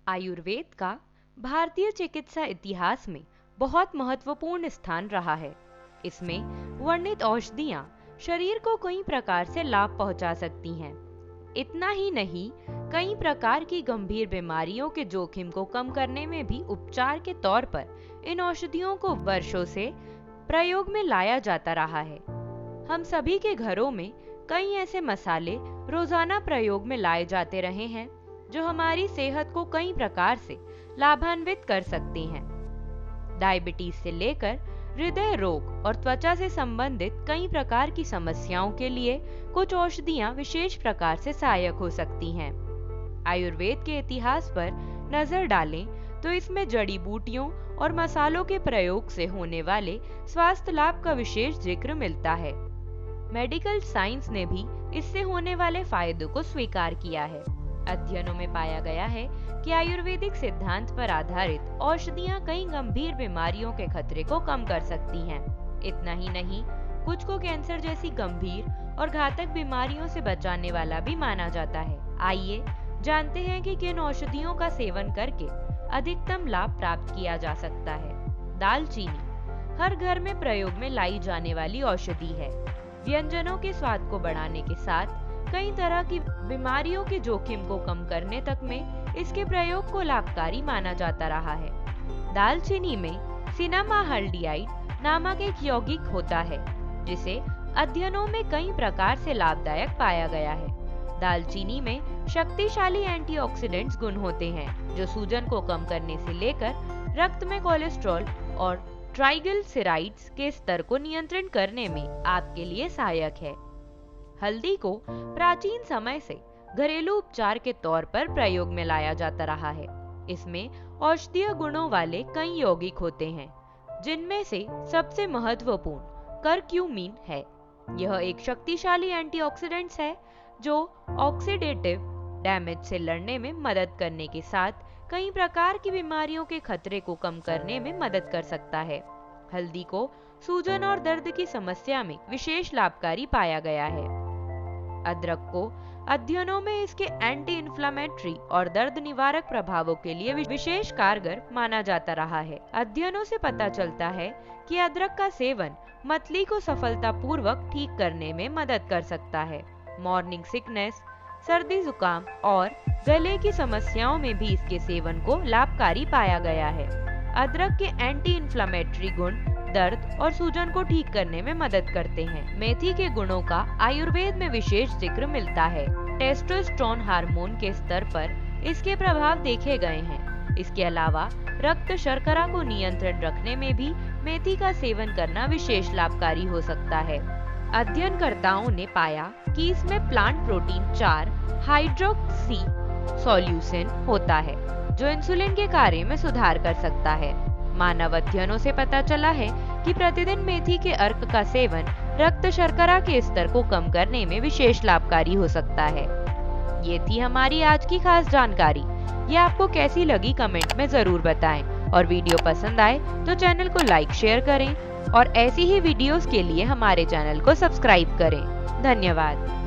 आयुर्वेद का भारतीय चिकित्सा इतिहास में बहुत महत्वपूर्ण स्थान रहा है। इसमें वर्णित औषधियाँ शरीर को कई प्रकार से लाभ पहुंचा सकती हैं। इतना ही नहीं, कई प्रकार की गंभीर बीमारियों के जोखिम को कम करने में भी उपचार के तौर पर इन औषधियों को वर्षों से प्रयोग में लाया जाता रहा है। हम सभी के घरों में कई ऐसे मसाले रोजाना प्रयोग में लाए जाते रहे हैं जो हमारी सेहत को कई प्रकार से लाभान्वित कर सकते हैं। डायबिटीज से लेकर हृदय रोग और त्वचा से संबंधित कई प्रकार की समस्याओं के लिए कुछ औषधियां विशेष प्रकार से सहायक हो सकती हैं। आयुर्वेद के इतिहास पर नजर डालें तो इसमें जड़ी बूटियों और मसालों के प्रयोग से होने वाले स्वास्थ्य लाभ का विशेष जिक्र मिलता है। मेडिकल साइंस ने भी इससे होने वाले फायदों को स्वीकार किया है। अध्ययनों में पाया गया है कि आयुर्वेदिक सिद्धांत पर आधारित औषधियां कई गंभीर बीमारियों के खतरे को कम कर सकती हैं। इतना ही नहीं, कुछ को कैंसर जैसी गंभीर और घातक बीमारियों से बचाने वाला भी माना जाता है। आइए जानते हैं कि किन औषधियों का सेवन करके अधिकतम लाभ प्राप्त किया जा सकता है। दालचीनी हर घर में प्रयोग में लाई जाने वाली औषधि है। व्यंजनों के स्वाद को बढ़ाने के साथ कई तरह की बीमारियों के जोखिम को कम करने तक में इसके प्रयोग को लाभकारी माना जाता रहा है। दालचीनी में सिनामाहाल्डिहाइड नामक एक यौगिक होता है जिसे अध्ययनों में कई प्रकार से लाभदायक पाया गया है। दालचीनी में शक्तिशाली एंटीऑक्सीडेंट्स गुण होते हैं जो सूजन को कम करने से लेकर रक्त में कोलेस्ट्रॉल और ट्राइग्लिसराइड्स के स्तर को नियंत्रण करने में आपके लिए सहायक है। हल्दी को प्राचीन समय से घरेलू उपचार के तौर पर प्रयोग में लाया जाता रहा है। इसमें औषधीय गुणों वाले कई यौगिक होते हैं, जिनमें से सबसे महत्वपूर्ण करक्यूमिन है। यह एक शक्तिशाली एंटीऑक्सीडेंट है जो ऑक्सीडेटिव डैमेज से लड़ने में मदद करने के साथ कई प्रकार की बीमारियों के खतरे को कम करने में मदद कर सकता है। हल्दी को सूजन और दर्द की समस्या में विशेष लाभकारी पाया गया है। अदरक को अध्ययनों में इसके एंटी इन्फ्लेमेटरी और दर्द निवारक प्रभावों के लिए विशेष कारगर माना जाता रहा है। अध्ययनों से पता चलता है कि अदरक का सेवन मतली को सफलतापूर्वक ठीक करने में मदद कर सकता है। मॉर्निंग सिकनेस, सर्दी जुकाम और गले की समस्याओं में भी इसके सेवन को लाभकारी पाया गया है। अदरक के एंटी इन्फ्लेमेटरी गुण दर्द और सूजन को ठीक करने में मदद करते हैं। मेथी के गुणों का आयुर्वेद में विशेष जिक्र मिलता है। टेस्टोस्टेरोन हार्मोन के स्तर पर इसके प्रभाव देखे गए हैं। इसके अलावा रक्त शर्करा को नियंत्रण रखने में भी मेथी का सेवन करना विशेष लाभकारी हो सकता है। अध्ययनकर्ताओं ने पाया कि इसमें प्लांट प्रोटीन 4 हाइड्रोक्सी सॉल्यूसिन होता है जो इंसुलिन के कार्य में सुधार कर सकता है। मानव अध्ययनों से पता चला है कि प्रतिदिन मेथी के अर्क का सेवन रक्त शर्करा के स्तर को कम करने में विशेष लाभकारी हो सकता है। ये थी हमारी आज की खास जानकारी। ये आपको कैसी लगी कमेंट में जरूर बताएं और वीडियो पसंद आए तो चैनल को लाइक शेयर करें और ऐसी ही वीडियोस के लिए हमारे चैनल को सब्सक्राइब करें। धन्यवाद।